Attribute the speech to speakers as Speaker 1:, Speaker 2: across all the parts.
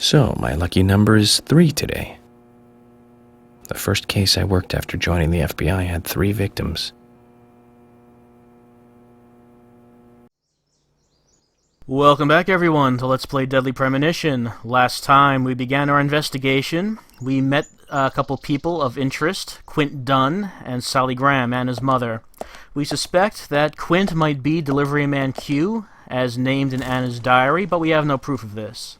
Speaker 1: So, my lucky number is 3 today. The first case I worked after joining the FBI had 3 victims.
Speaker 2: Welcome back, everyone, to Let's Play Deadly Premonition. Last time we began our investigation, we met a couple people of interest, Quint Dunn and Sally Graham and his mother. We suspect that Quint might be Delivery Man Q, as named in Anna's diary, but we have no proof of this.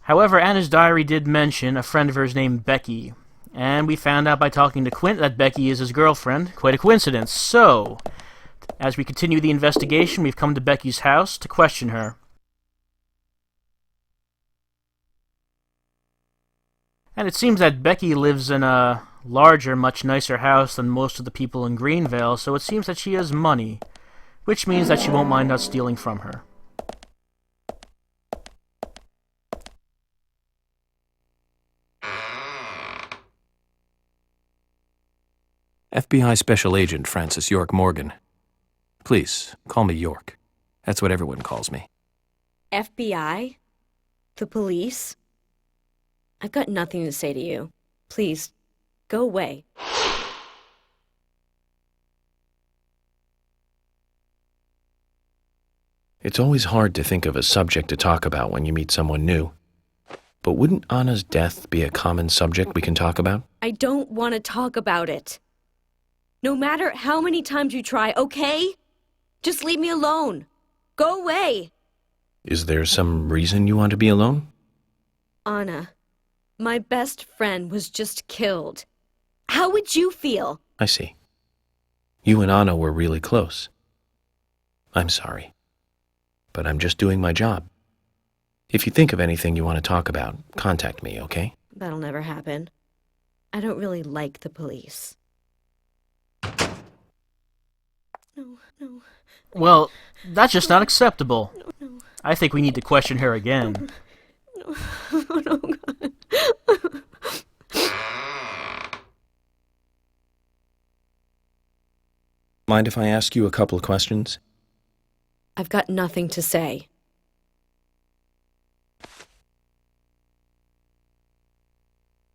Speaker 2: However, Anna's diary did mention a friend of hers named Becky, and we found out by talking to Quint that Becky is his girlfriend. Quite a coincidence. So, as we continue the investigation, we've come to Becky's house to question her. And it seems that Becky lives in a larger, much nicer house than most of the people in Greenvale, so it seems that she has money, which means that she won't mind us stealing from her.
Speaker 1: FBI Special Agent Francis York Morgan. Please, call me York. That's what everyone calls me.
Speaker 3: FBI? The police? I've got nothing to say to you. Please, go away.
Speaker 1: It's always hard to think of a subject to talk about when you meet someone new. But wouldn't Anna's death be a common subject we can talk about?
Speaker 3: I don't want to talk about it. No matter how many times you try, okay? Just leave me alone. Go away.
Speaker 1: Is there some reason you want to be alone?
Speaker 3: Anna, my best friend was just killed. How would you feel?
Speaker 1: I see. You and Anna were really close. I'm sorry. But I'm just doing my job. If you think of anything you want to talk about, contact me, okay?
Speaker 3: That'll never happen. I don't really like the police. No.
Speaker 2: Well, that's just not acceptable.
Speaker 3: No.
Speaker 2: I think we need to question her again.
Speaker 3: No, God.
Speaker 1: Mind if I ask you a couple of questions?
Speaker 3: I've got nothing to say.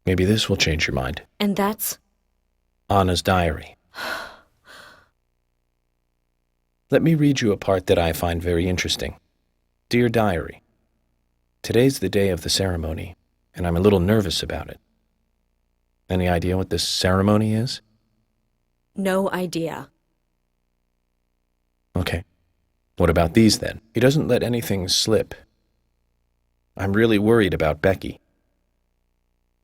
Speaker 1: Maybe this will change your mind.
Speaker 3: And that's?
Speaker 1: Anna's diary. Let me read you a part that I find very interesting. Dear Diary, today's the day of the ceremony, and I'm a little nervous about it. Any idea what this ceremony is?
Speaker 3: No idea.
Speaker 1: Okay. What about these, then? He doesn't let anything slip. I'm really worried about Becky.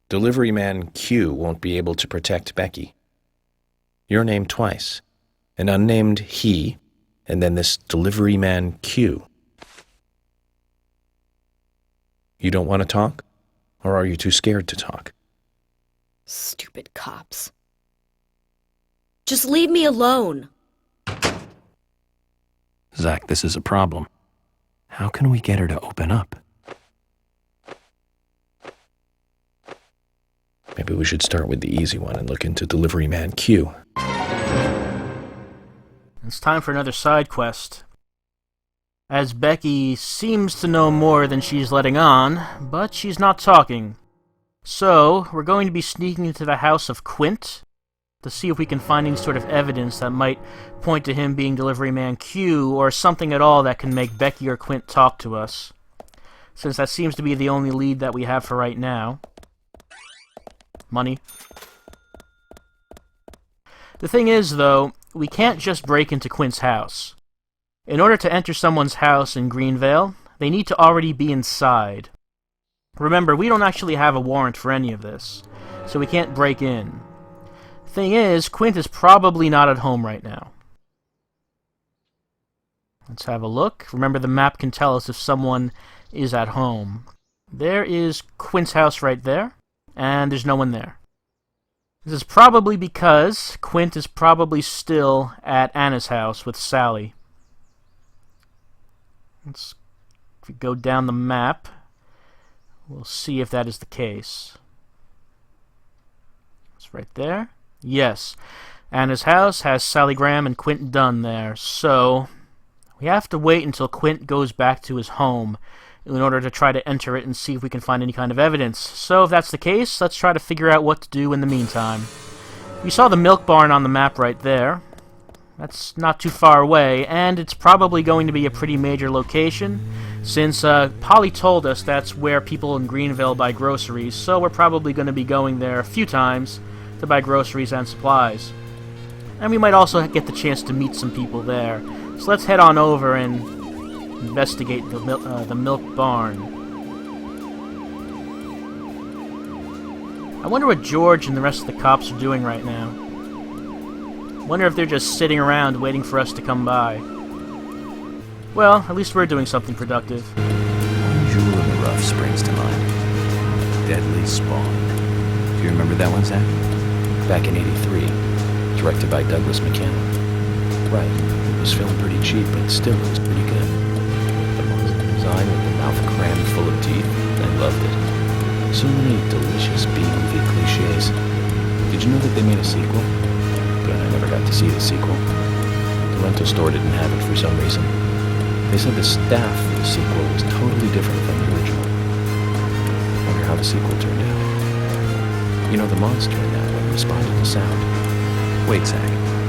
Speaker 1: Delivery Man Q won't be able to protect Becky. Your name twice. An unnamed he, and then this Delivery Man Q. You don't want to talk? Or are you too scared to talk?
Speaker 3: Stupid cops. Just leave me alone.
Speaker 1: Zach, this is a problem. How can we get her to open up? Maybe we should start with the easy one and look into Delivery Man Q.
Speaker 2: It's time for another side quest. As Becky seems to know more than she's letting on, but she's not talking. So, we're going to be sneaking into the house of Quint to see if we can find any sort of evidence that might point to him being Delivery Man Q, or something at all that can make Becky or Quint talk to us, since that seems to be the only lead that we have for right now. Money. The thing is, though, we can't just break into Quint's house. In order to enter someone's house in Greenvale, they need to already be inside. Remember, we don't actually have a warrant for any of this, so we can't break in. Thing is, Quint is probably not at home right now. Let's have a look. Remember, the map can tell us if someone is at home. There is Quint's house right there, and there's no one there. This is probably because Quint is probably still at Anna's house with Sally. If we go down the map, we'll see if that is the case. It's right there. Yes, Anna's house has Sally Graham and Quint Dunn there, so we have to wait until Quint goes back to his home in order to try to enter it and see if we can find any kind of evidence. So if that's the case, let's try to figure out what to do in the meantime. You saw the milk barn on the map right there. That's not too far away, and it's probably going to be a pretty major location, since Polly told us that's where people in Greenville buy groceries, so we're probably going to be going there a few times to buy groceries and supplies. And we might also get the chance to meet some people there. So let's head on over and investigate the milk barn. I wonder what George and the rest of the cops are doing right now. Wonder if they're just sitting around waiting for us to come by. Well, at least we're doing something productive.
Speaker 1: One jewel in the rough springs to mind. Deadly Spawn. Do you remember that one, Zach? Back in '83. Directed by Douglas McKenna. Right. It was filmed pretty cheap, but still it was pretty good. The monster design with the mouth crammed full of teeth. I loved it. So many delicious B-movie cliches. Did you know that they made a sequel? But I never got to see the sequel. The rental store didn't have it for some reason. They said the staff for the sequel was totally different from the original. Wonder how the sequel turned out. You know, the monster in that one responded to sound. Wait, Zach.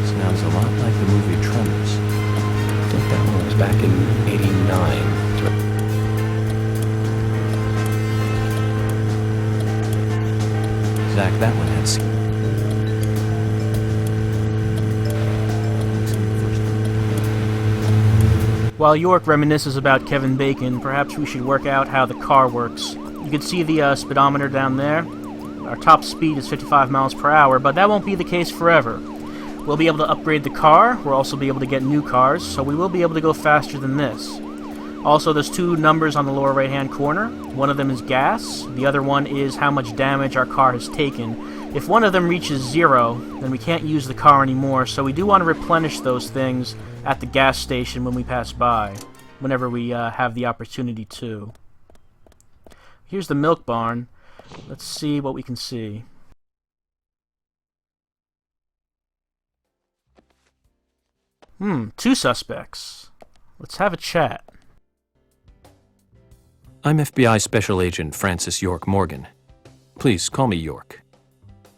Speaker 1: Sounds a lot like the movie Tremors. I think that one was back in '89. Zach, that one had seen.
Speaker 2: While York reminisces about Kevin Bacon, perhaps we should work out how the car works. You can see the speedometer down there. Our top speed is 55 miles per hour, but that won't be the case forever. We'll be able to upgrade the car, we'll also be able to get new cars, so we will be able to go faster than this. Also, there's two numbers on the lower right-hand corner. One of them is gas, the other one is how much damage our car has taken. If one of them reaches 0, then we can't use the car anymore, so we do want to replenish those things at the gas station when we pass by, whenever we have the opportunity to. Here's the milk barn. Let's see what we can see. Two suspects. Let's have a chat.
Speaker 1: I'm FBI Special Agent Francis York Morgan. Please call me York.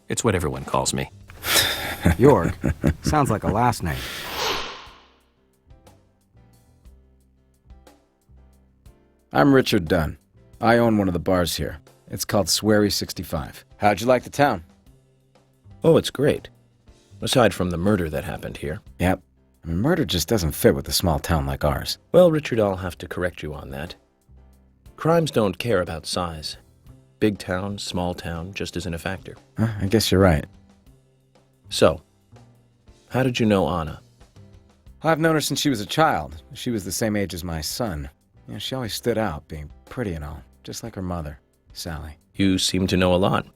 Speaker 1: It's what everyone calls me.
Speaker 4: York? Sounds like a last name.
Speaker 5: I'm Richard Dunn. I own one of the bars here. It's called Sweary 65. How'd you like the town?
Speaker 1: Oh, it's great. Aside from the murder that happened here.
Speaker 5: Yep. I mean, murder just doesn't fit with a small town like ours.
Speaker 1: Well, Richard, I'll have to correct you on that. Crimes don't care about size. Big town, small town, just isn't a factor.
Speaker 5: I guess you're right.
Speaker 1: So, how did you know Anna?
Speaker 5: I've known her since she was a child. She was the same age as my son. You know, she always stood out, being pretty and all, just like her mother, Sally.
Speaker 1: You seem to know a lot.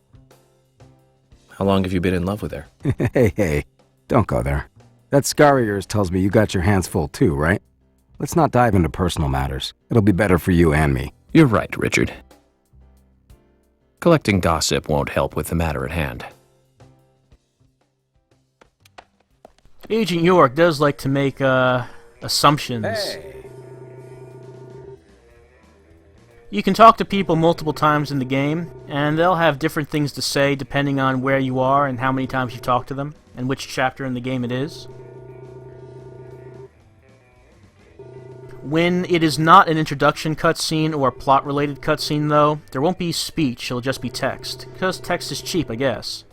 Speaker 1: How long have you been in love with her?
Speaker 4: Hey, don't go there. That scar of yours tells me you got your hands full too, right? Let's not dive into personal matters. It'll be better for you and me.
Speaker 1: You're right, Richard. Collecting gossip won't help with the matter at hand.
Speaker 2: Agent York does like to make assumptions.
Speaker 5: Hey!
Speaker 2: You can talk to people multiple times in the game, and they'll have different things to say depending on where you are and how many times you talk to them, and which chapter in the game it is. When it is not an introduction cutscene or a plot-related cutscene, though, there won't be speech, it'll just be text. Because text is cheap, I guess.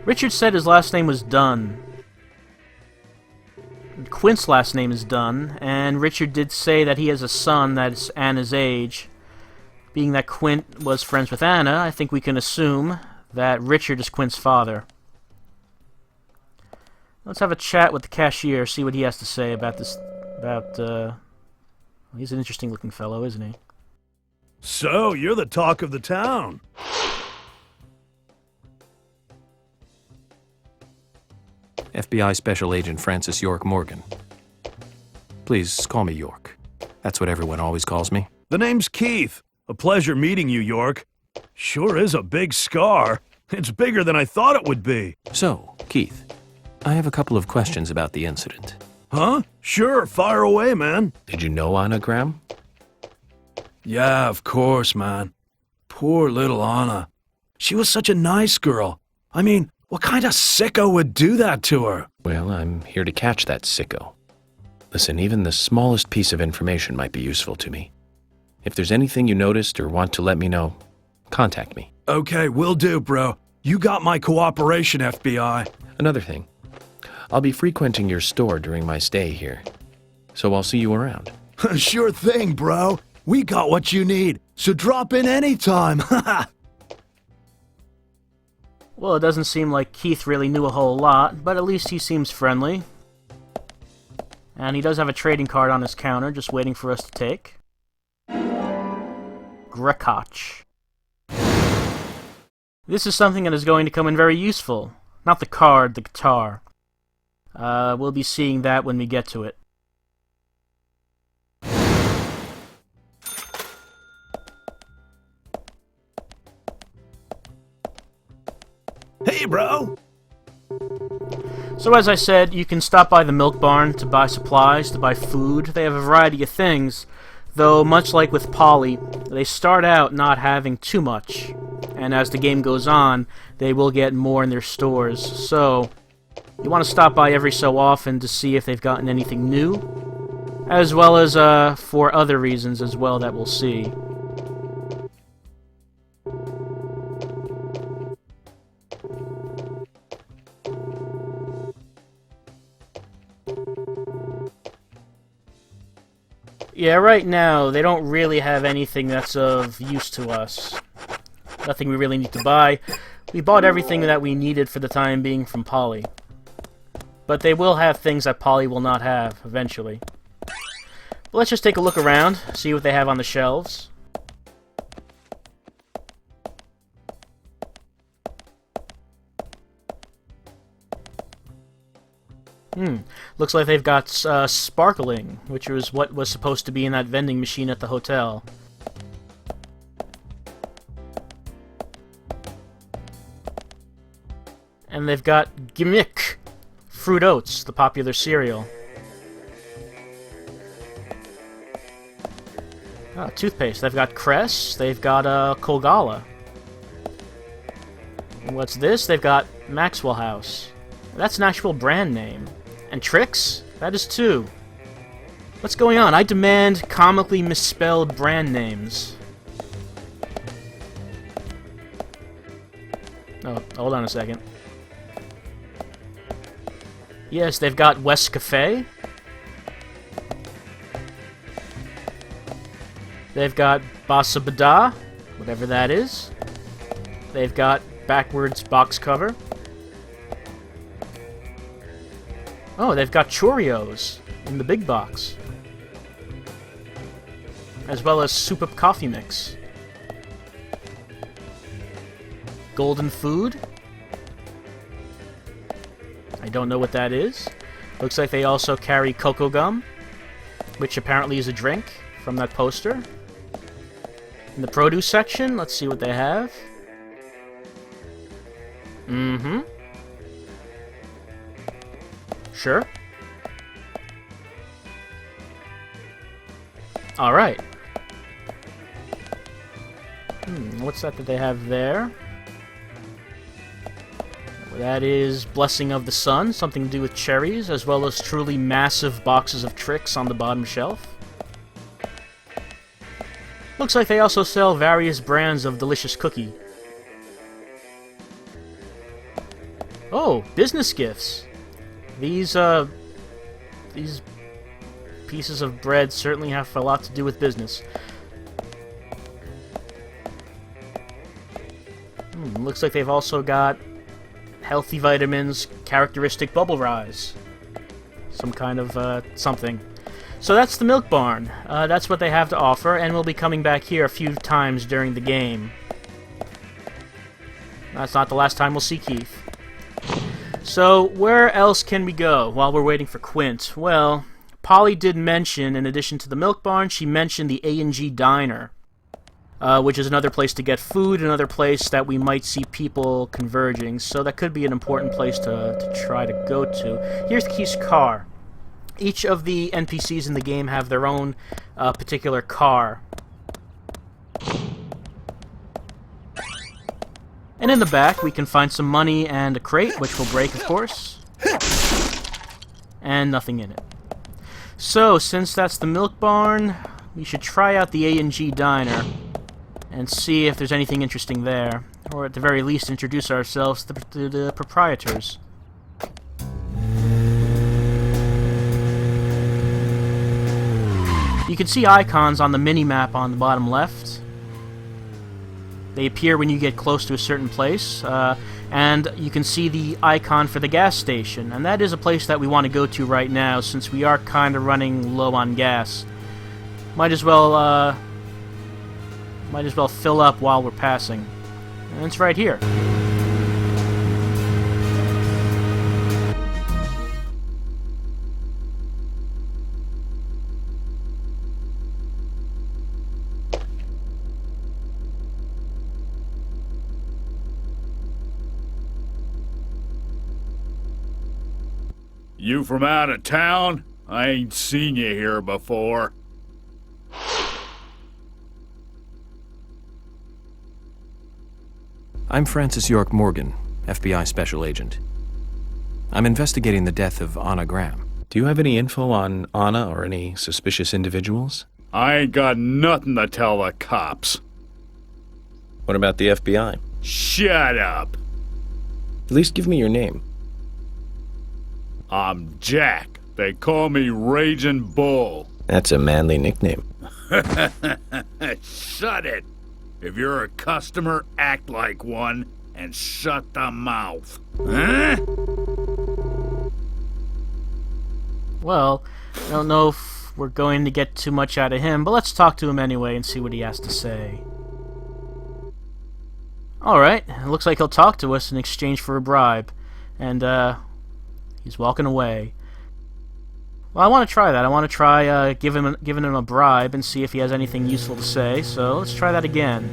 Speaker 2: Richard said his last name was Dunn. Quint's last name is Dunn, and Richard did say that he has a son that's Anna's age. Being that Quint was friends with Anna, I think we can assume that Richard is Quint's father. Let's have a chat with the cashier, see what he has to say about this, he's an interesting looking fellow, isn't he?
Speaker 6: So, you're the talk of the town.
Speaker 1: FBI Special Agent Francis York Morgan. Please call me York. That's what everyone always calls me.
Speaker 6: The name's Keith. A pleasure meeting you, York. Sure is a big scar. It's bigger than I thought it would be.
Speaker 1: So, Keith, I have a couple of questions about the incident.
Speaker 6: Huh? Sure, fire away, man.
Speaker 1: Did you know Anna, Graham?
Speaker 6: Yeah, of course, man. Poor little Anna. She was such a nice girl. I mean, what kind of sicko would do that to her?
Speaker 1: Well, I'm here to catch that sicko. Listen, even the smallest piece of information might be useful to me. If there's anything you noticed or want to let me know, contact me.
Speaker 6: Okay, will do, bro. You got my cooperation, FBI.
Speaker 1: Another thing, I'll be frequenting your store during my stay here, so I'll see you around.
Speaker 6: Sure thing, bro. We got what you need, so drop in anytime.
Speaker 2: Well, it doesn't seem like Keith really knew a whole lot, but at least he seems friendly. And he does have a trading card on his counter, just waiting for us to take. Grekach. This is something that is going to come in very useful. Not the card, the guitar. We'll be seeing that when we get to it.
Speaker 6: Hey, bro.
Speaker 2: So as I said, you can stop by the milk barn to buy supplies, to buy food. They have a variety of things, though much like with Polly, they start out not having too much. And as the game goes on, they will get more in their stores. So you want to stop by every so often to see if they've gotten anything new, as well as for other reasons as well that we'll see. Yeah, right now, they don't really have anything that's of use to us. Nothing we really need to buy. We bought everything that we needed for the time being from Polly. But they will have things that Polly will not have, eventually. But let's just take a look around, see what they have on the shelves. Looks like they've got sparkling, which was what was supposed to be in that vending machine at the hotel. And they've got Gimmick, Fruit Oats, the popular cereal. Toothpaste. They've got Cress, they've got Kolgala. And what's this? They've got Maxwell House. That's an actual brand name. And Tricks? That is too. What's going on? I demand comically misspelled brand names. Oh, hold on a second. Yes, they've got West Cafe. They've got Basa Bada, whatever that is. They've got Backwards Box Cover. Oh, they've got Cheerios in the big box. As well as Soup Up Coffee Mix. Golden Food. I don't know what that is. Looks like they also carry Cocoa Gum, which apparently is a drink from that poster. In the produce section, let's see what they have. Sure. Alright. What's that they have there? That is Blessing of the Sun, something to do with cherries, as well as truly massive boxes of Tricks on the bottom shelf. Looks like they also sell various brands of delicious cookie. Oh, business gifts. These pieces of bread certainly have a lot to do with business. Looks like they've also got healthy vitamins, characteristic bubble rise. Some kind of, something. So that's the Milk Barn. That's what they have to offer, and we'll be coming back here a few times during the game. That's not the last time we'll see Keith. So, where else can we go while we're waiting for Quint? Well, Polly did mention, in addition to the Milk Barn, she mentioned the A&G Diner, which is another place to get food, another place that we might see people converging, so that could be an important place to try to go to. Here's Keith's car. Each of the NPCs in the game have their own particular car. And in the back, we can find some money and a crate, which will break, of course. And nothing in it. So, since that's the milk barn, we should try out the A&G diner and see if there's anything interesting there. Or at the very least, introduce ourselves to the proprietors. You can see icons on the mini-map on the bottom left. They appear when you get close to a certain place, and you can see the icon for the gas station, and that is a place that we want to go to right now since we are kind of running low on gas. Might as well fill up while we're passing. And it's right here.
Speaker 7: You from out of town? I ain't seen you here before.
Speaker 1: I'm Francis York Morgan, FBI Special Agent. I'm investigating the death of Anna Graham. Do you have any info on Anna or any suspicious individuals?
Speaker 7: I ain't got nothing to tell the cops.
Speaker 1: What about the FBI?
Speaker 7: Shut up.
Speaker 1: At least give me your name.
Speaker 7: I'm Jack. They call me Raging Bull.
Speaker 1: That's a manly nickname.
Speaker 7: Shut it. If you're a customer, act like one and shut the mouth. Huh?
Speaker 2: Well, I don't know if we're going to get too much out of him, but let's talk to him anyway and see what he has to say. Alright, it looks like he'll talk to us in exchange for a bribe. And, he's walking away. Well, I want to try that. I want to try giving him a bribe and see if he has anything useful to say. So let's try that again.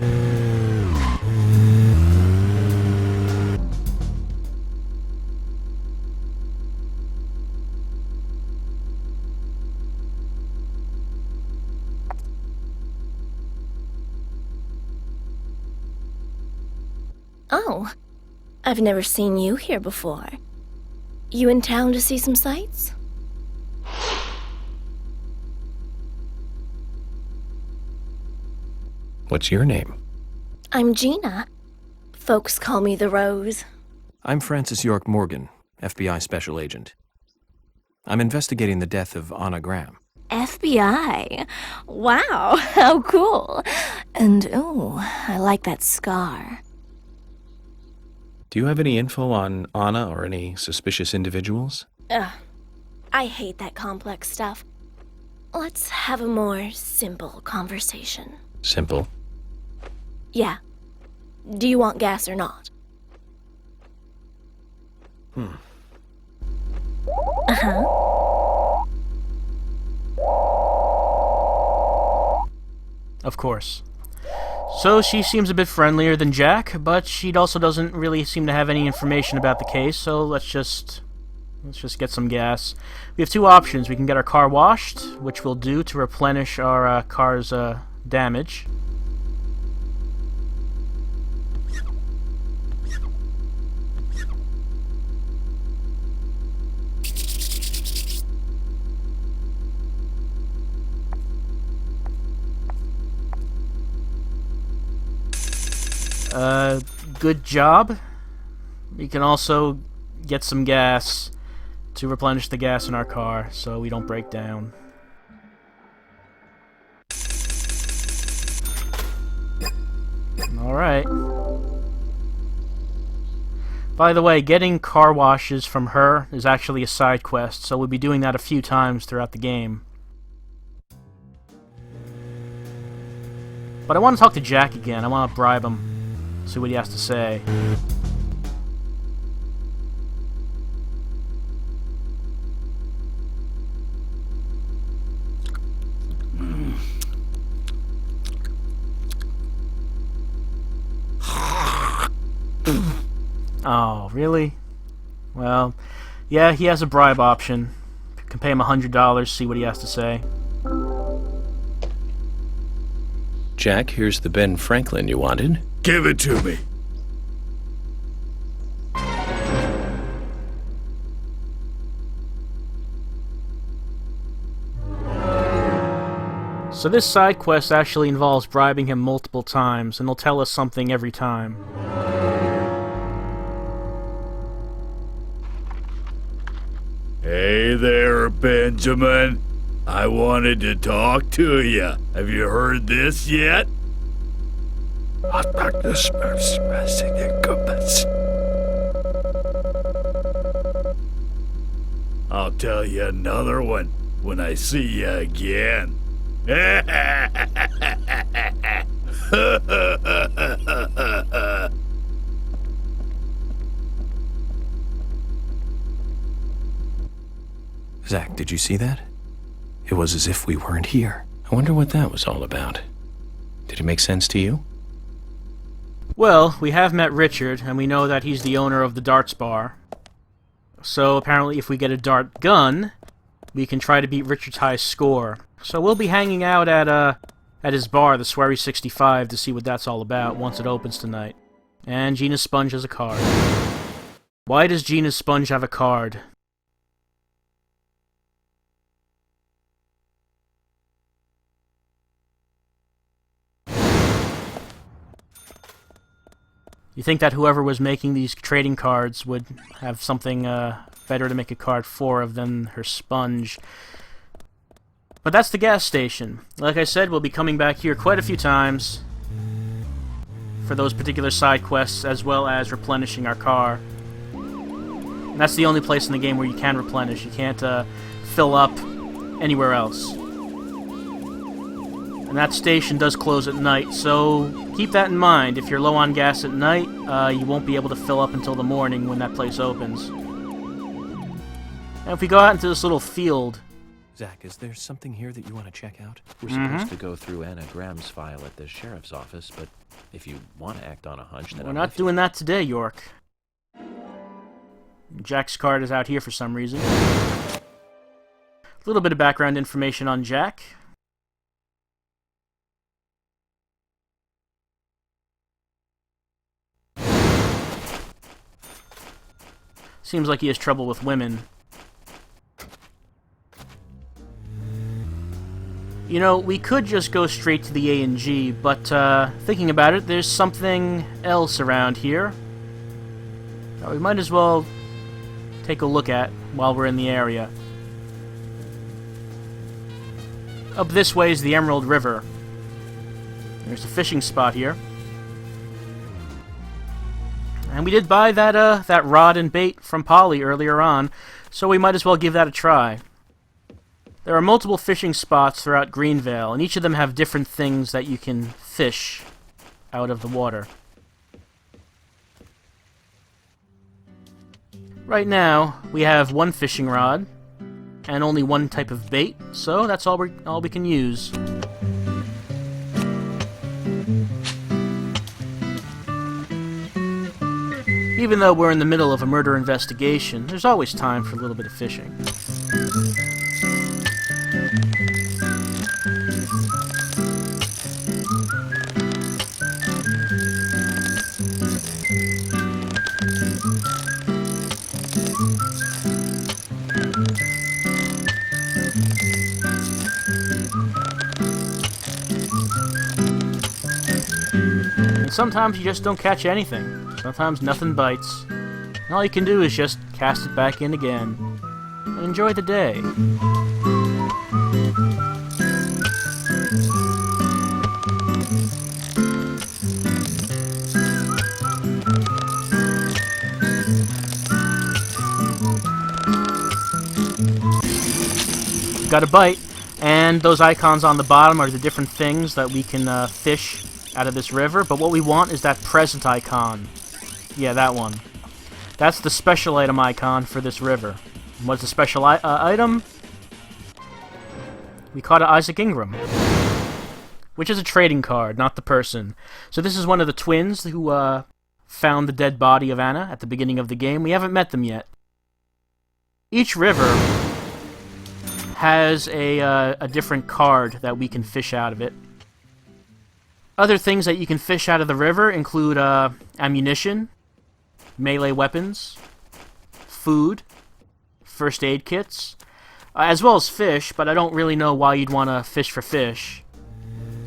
Speaker 8: Oh, I've never seen you here before. You in town to see some sights?
Speaker 1: What's your name?
Speaker 8: I'm Gina. Folks call me the Rose.
Speaker 1: I'm Francis York Morgan, FBI Special Agent. I'm investigating the death of Anna Graham.
Speaker 8: FBI? Wow, how cool. And, ooh, I like that scar.
Speaker 1: Do you have any info on Anna or any suspicious individuals?
Speaker 8: Ugh, I hate that complex stuff. Let's have a more simple conversation.
Speaker 1: Simple.
Speaker 8: Yeah. Do you want gas or not? Uh-huh.
Speaker 2: Of course. So she seems a bit friendlier than Jack, but she also doesn't really seem to have any information about the case, so let's just get some gas. We have two options. We can get our car washed, which we'll do to replenish our car's damage. Good job. We can also get some gas to replenish the gas in our car so we don't break down. Alright. By the way, getting car washes from her is actually a side quest, so we'll be doing that a few times throughout the game. But I want to talk to Jack again. I want to bribe him. See what he has to say. Oh, really? Well, yeah, he has a bribe option, can pay him $100, see what he has to say.
Speaker 1: Jack, here's the Ben Franklin you wanted.
Speaker 7: Give it to me.
Speaker 2: So this side quest actually involves bribing him multiple times, and he'll tell us something every time.
Speaker 7: Hey there, Benjamin. I wanted to talk to you. Have you heard this yet? I'll tell you another one when I see you again.
Speaker 1: Zach, did you see that? It was as if we weren't here. I wonder what that was all about. Did it make sense to you?
Speaker 2: Well, we have met Richard, and we know that he's the owner of the darts bar. So apparently if we get a dart gun, we can try to beat Richard's high score. So we'll be hanging out at his bar, the Swery 65, to see what that's all about once it opens tonight. And Gina's Sponge has a card. Why does Gina's Sponge have a card? You think that whoever was making these trading cards would have something better to make a card for than her sponge. But that's the gas station. Like I said, we'll be coming back here quite a few times for those particular side quests, as well as replenishing our car. And that's the only place in the game where you can replenish. You can't fill up anywhere else. And that station does close at night, so keep that in mind. If you're low on gas at night, you won't be able to fill up until the morning when that place opens. And if we go out into this little field...
Speaker 1: Zach, is there something here that you want to check out? We're supposed to go through Anna Graham's file at the sheriff's office, but if you want to act on a hunch, then
Speaker 2: We're not doing that today, York. Jack's card is out here for some reason. A little bit of background information on Jack. Seems like he has trouble with women. You know, we could just go straight to the A&G, but thinking about it, there's something else around here that we might as well take a look at while we're in the area. Up this way is the Emerald River. There's a fishing spot here. And we did buy that rod and bait from Polly earlier on, so we might as well give that a try. There are multiple fishing spots throughout Greenvale, and each of them have different things that you can fish out of the water. Right now, we have one fishing rod and only one type of bait, so that's all we can use. Even though we're in the middle of a murder investigation, there's always time for a little bit of fishing. And sometimes you just don't catch anything. Sometimes nothing bites. And all you can do is just cast it back in again. And enjoy the day. Got a bite, and those icons on the bottom are the different things that we can fish out of this river, but what we want is that present icon. Yeah, that one. That's the special item icon for this river. And what's the special item? We caught an Isaac Ingram, which is a trading card, not the person. So this is one of the twins who found the dead body of Anna at the beginning of the game. We haven't met them yet. Each river has a different card that we can fish out of it. Other things that you can fish out of the river include ammunition, melee weapons, food, first aid kits, as well as fish, but I don't really know why you'd want to fish for fish.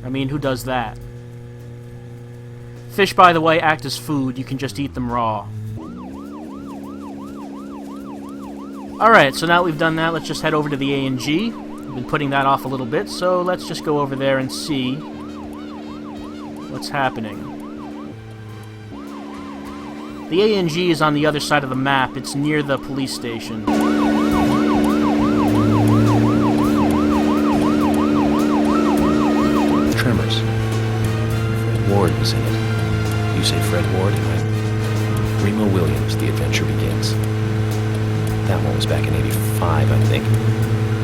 Speaker 2: I mean, who does that? Fish, by the way, act as food. You can just eat them raw. Alright, so now that we've done that, let's just head over to the A&G. We've been putting that off a little bit, so let's just go over there and see what's happening. The A&G is on the other side of the map. It's near the police station.
Speaker 1: Tremors. Fred Ward was in it. You say Fred Ward, and Remo Williams, The Adventure Begins. That one was back in '85, I think.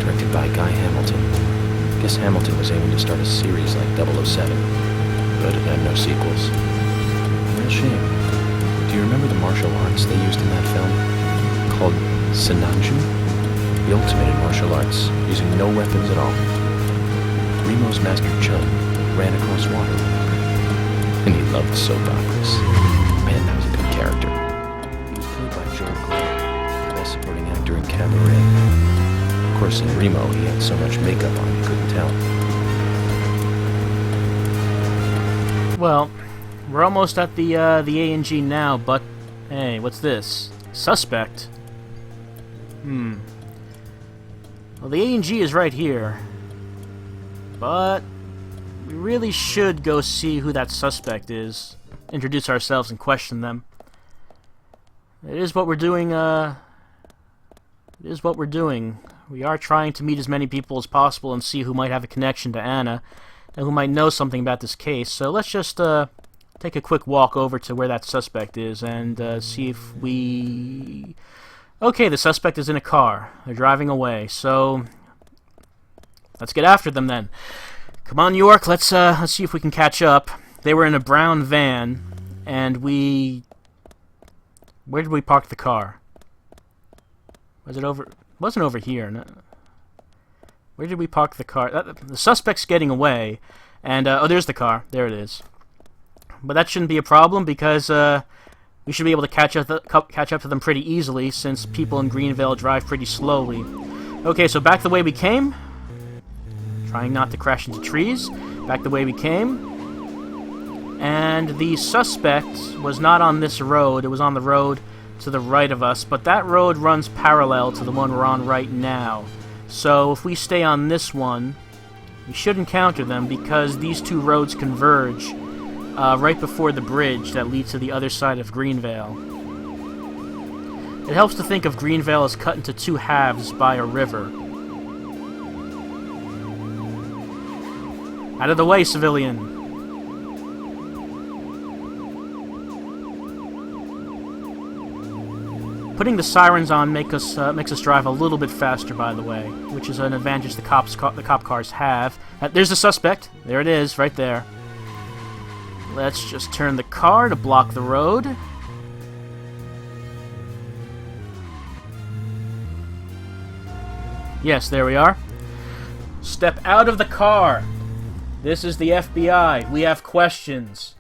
Speaker 1: Directed by Guy Hamilton. Guess Hamilton was aiming to start a series like 007, but it had no sequels. Real shame. Do you remember the martial arts they used in that film? Called Sinanju? The ultimate in martial arts, using no weapons at all. Remo's master Chun ran across water, and he loved soap operas. Man, that was a good character. He was played by Joel Grey, best supporting actor in Cabaret. Of course, in Remo, he had so much makeup on you couldn't tell.
Speaker 2: Well, we're almost at the A&G now, but hey, what's this? Suspect? Well, the A&G is right here, but we really should go see who that suspect is. Introduce ourselves and question them. It is what we're doing, We are trying to meet as many people as possible and see who might have a connection to Anna, and who might know something about this case. So let's just, take a quick walk over to where that suspect is and, see if we... Okay, the suspect is in a car. They're driving away, so... Let's get after them, then. Come on, York, let's see if we can catch up. They were in a brown van, and we... Where did we park the car? Was it over... It wasn't over here. No. Where did we park the car? The suspect's getting away, and... oh, there's the car. There it is. But that shouldn't be a problem, because we should be able to catch up to them pretty easily, since people in Greenvale drive pretty slowly. Okay, so back the way we came. Trying not to crash into trees. Back the way we came. And the suspect was not on this road. It was on the road to the right of us, but that road runs parallel to the one we're on right now. So if we stay on this one, we should encounter them, because these two roads converge right before the bridge that leads to the other side of Greenvale. It helps to think of Greenvale as cut into two halves by a river. Out of the way, civilian! Putting the sirens on makes us drive a little bit faster, by the way, which is an advantage the cop cars have. There's the suspect. There it is, right there. Let's just turn the car to block the road. Yes, there we are. Step out of the car. This is the FBI. We have questions.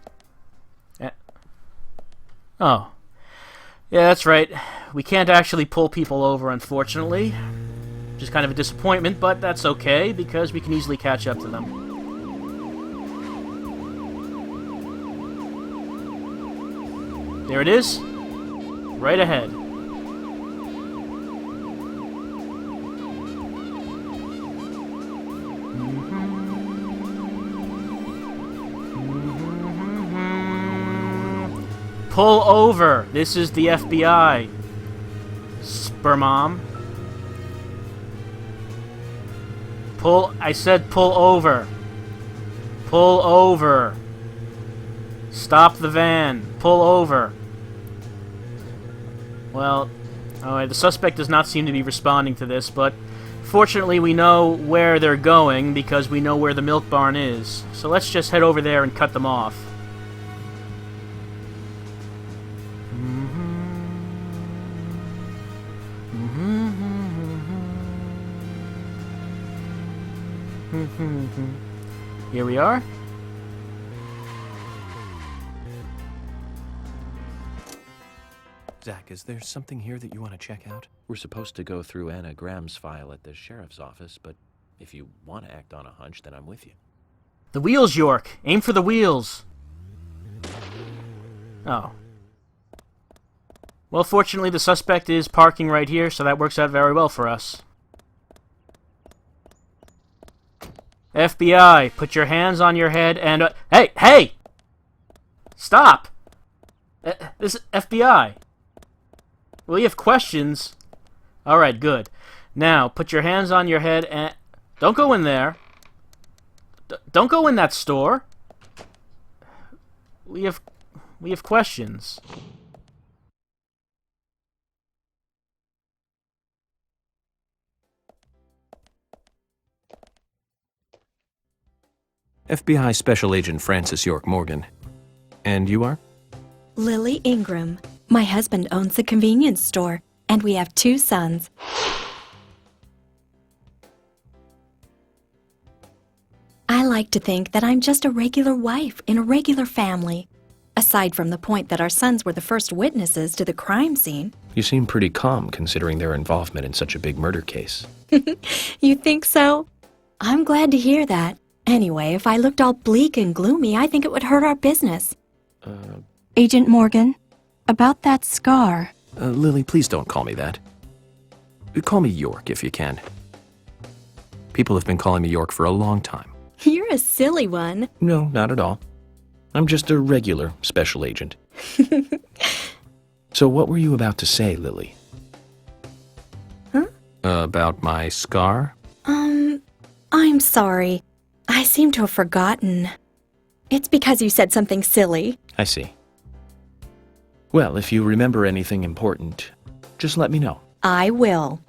Speaker 2: Oh. Yeah, that's right. We can't actually pull people over, unfortunately. Which is kind of a disappointment, but that's okay, because we can easily catch up to them. There it is. Right ahead. Pull over! This is the FBI. Spermom. I said pull over. Pull over. Stop the van. Pull over. Well, alright, the suspect does not seem to be responding to this, but fortunately we know where they're going because we know where the milk barn is. So let's just head over there and cut them off. Here we are.
Speaker 1: Zach, is there something here that you want to check out? We're supposed to go through Anna Graham's file at the sheriff's office, but if you want to act on a hunch, then I'm with you.
Speaker 2: The wheels, York! Aim for the wheels! Oh. Well, fortunately, the suspect is parking right here, so that works out very well for us. FBI, put your hands on your head and... Hey! Hey! Stop! This is FBI. Well, you have questions. Alright, good. Now, put your hands on your head and... Don't go in there. Don't go in that store. We have questions.
Speaker 1: FBI Special Agent Francis York Morgan. And you are?
Speaker 9: Lily Ingram. My husband owns the convenience store, and we have 2 sons. I like to think that I'm just a regular wife in a regular family, aside from the point that our sons were the first witnesses to the crime scene.
Speaker 1: You seem pretty calm considering their involvement in such a big murder case.
Speaker 9: You think so? I'm glad to hear that. Anyway, if I looked all bleak and gloomy, I think it would hurt our business. Agent Morgan, about that scar.
Speaker 1: Lily, please don't call me that. Call me York if you can. People have been calling me York for a long time.
Speaker 9: You're a silly one.
Speaker 1: No, not at all. I'm just a regular special agent. So what were you about to say, Lily?
Speaker 9: Huh?
Speaker 1: About my scar?
Speaker 9: I'm sorry. I seem to have forgotten. It's because you said something silly.
Speaker 1: I see. Well, if you remember anything important, just let me know.
Speaker 9: I will.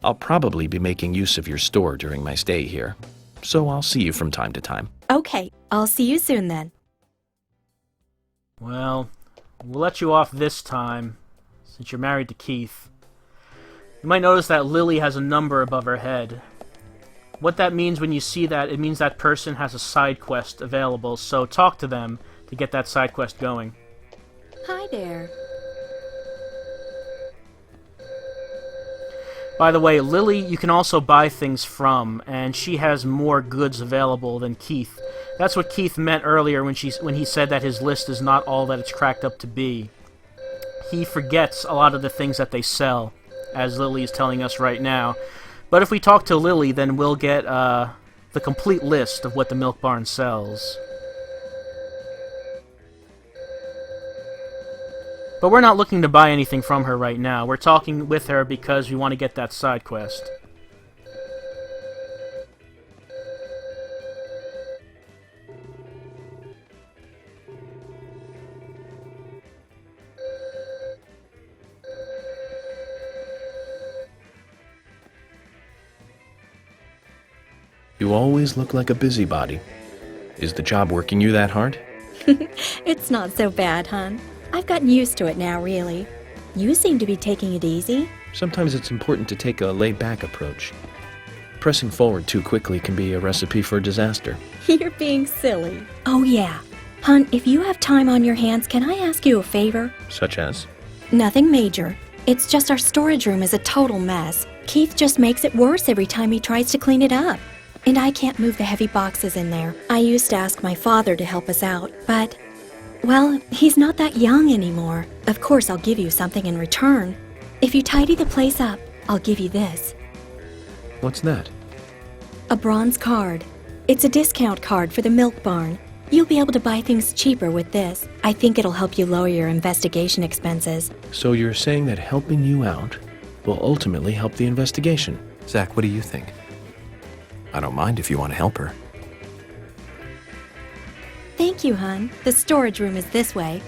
Speaker 1: I'll probably be making use of your store during my stay here, so I'll see you from time to time.
Speaker 9: Okay, I'll see you soon then.
Speaker 2: Well, we'll let you off this time, since you're married to Keith. You might notice that Lily has a number above her head. What that means when you see that, it means that person has a side quest available, so talk to them to get that side quest going.
Speaker 9: Hi there.
Speaker 2: By the way, Lily you can also buy things from, and she has more goods available than Keith. That's what Keith meant earlier when he said that his list is not all that it's cracked up to be. He forgets a lot of the things that they sell, as Lily is telling us right now. But if we talk to Lily, then we'll get the complete list of what the milk barn sells. But we're not looking to buy anything from her right now. We're talking with her because we want to get that side quest.
Speaker 1: You always look like a busybody. Is the job working you that hard?
Speaker 9: It's not so bad, hon. I've gotten used to it now, really. You seem to be taking it easy.
Speaker 1: Sometimes it's important to take a laid-back approach. Pressing forward too quickly can be a recipe for disaster.
Speaker 9: You're being silly. Oh, yeah. Hon, if you have time on your hands, can I ask you a favor?
Speaker 1: Such as?
Speaker 9: Nothing major. It's just our storage room is a total mess. Keith just makes it worse every time he tries to clean it up. And I can't move the heavy boxes in there. I used to ask my father to help us out, but... well, he's not that young anymore. Of course, I'll give you something in return. If you tidy the place up, I'll give you this.
Speaker 1: What's that?
Speaker 9: A bronze card. It's a discount card for the milk barn. You'll be able to buy things cheaper with this. I think it'll help you lower your investigation expenses.
Speaker 1: So you're saying that helping you out will ultimately help the investigation. Zach, what do you think? I don't mind if you want to help her.
Speaker 9: Thank you, hon. The storage room is this way.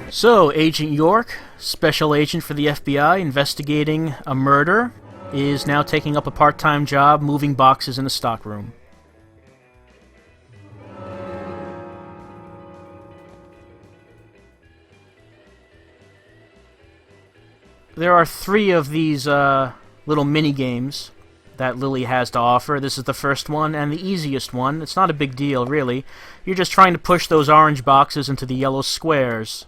Speaker 2: So, Agent York, special agent for the FBI investigating a murder, is now taking up a part-time job moving boxes in the stockroom. There are 3 of these little mini-games that Lily has to offer. This is the first one, and the easiest one. It's not a big deal, really. You're just trying to push those orange boxes into the yellow squares.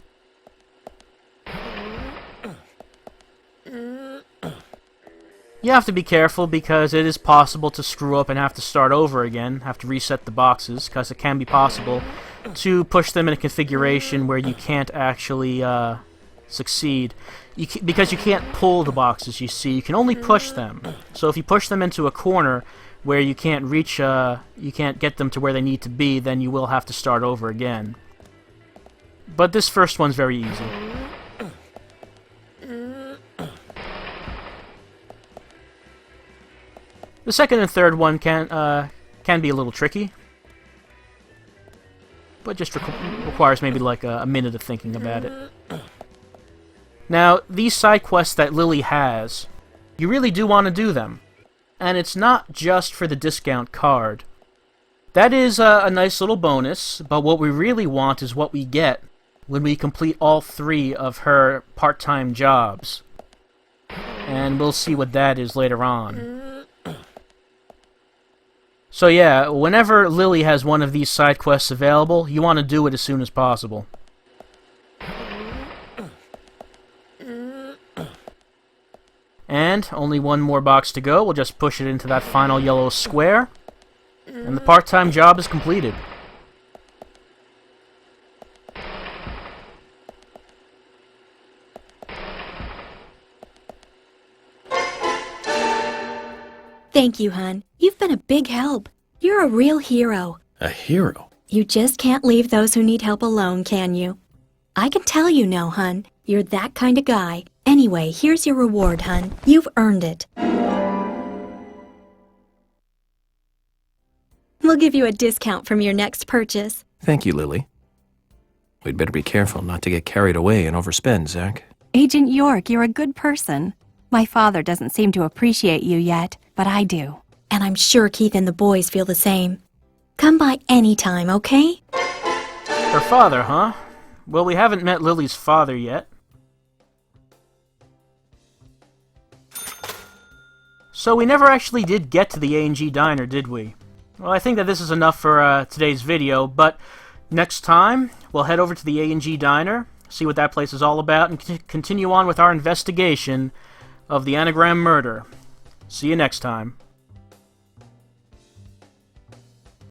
Speaker 2: You have to be careful because it is possible to screw up and have to start over again, have to reset the boxes, because it can be possible to push them in a configuration where you can't actually succeed. Because you can't pull the boxes, you see, you can only push them. So if you push them into a corner where you can't reach, you can't get them to where they need to be, then you will have to start over again. But this first one's very easy. The second and third one can be a little tricky, but just requires maybe like a minute of thinking about it. Now, these side quests that Lily has, you really do want to do them, and it's not just for the discount card. That is a nice little bonus, but what we really want is what we get when we complete all 3 of her part-time jobs, and we'll see what that is later on. So yeah, whenever Lily has one of these side quests available, you want to do it as soon as possible. And only one more box to go. We'll just push it into that final yellow square, and the part-time job is completed.
Speaker 9: Thank you, hon. You've been a big help. You're a real hero.
Speaker 1: A hero?
Speaker 9: You just can't leave those who need help alone, can you? I can tell you no, hun. You're that kind of guy. Anyway, here's your reward, hun. You've earned it. We'll give you a discount from your next purchase.
Speaker 1: Thank you, Lily. We'd better be careful not to get carried away and overspend, Zach.
Speaker 10: Agent York, you're a good person. My father doesn't seem to appreciate you yet, but I do.
Speaker 9: And I'm sure Keith and the boys feel the same. Come by anytime, okay?
Speaker 2: Her father, huh? Well, we haven't met Lily's father yet. So we never actually did get to the A&G Diner, did we? Well, I think that this is enough for today's video, but next time we'll head over to the A&G Diner, see what that place is all about, and continue on with our investigation of the Anagram murder. See you next time.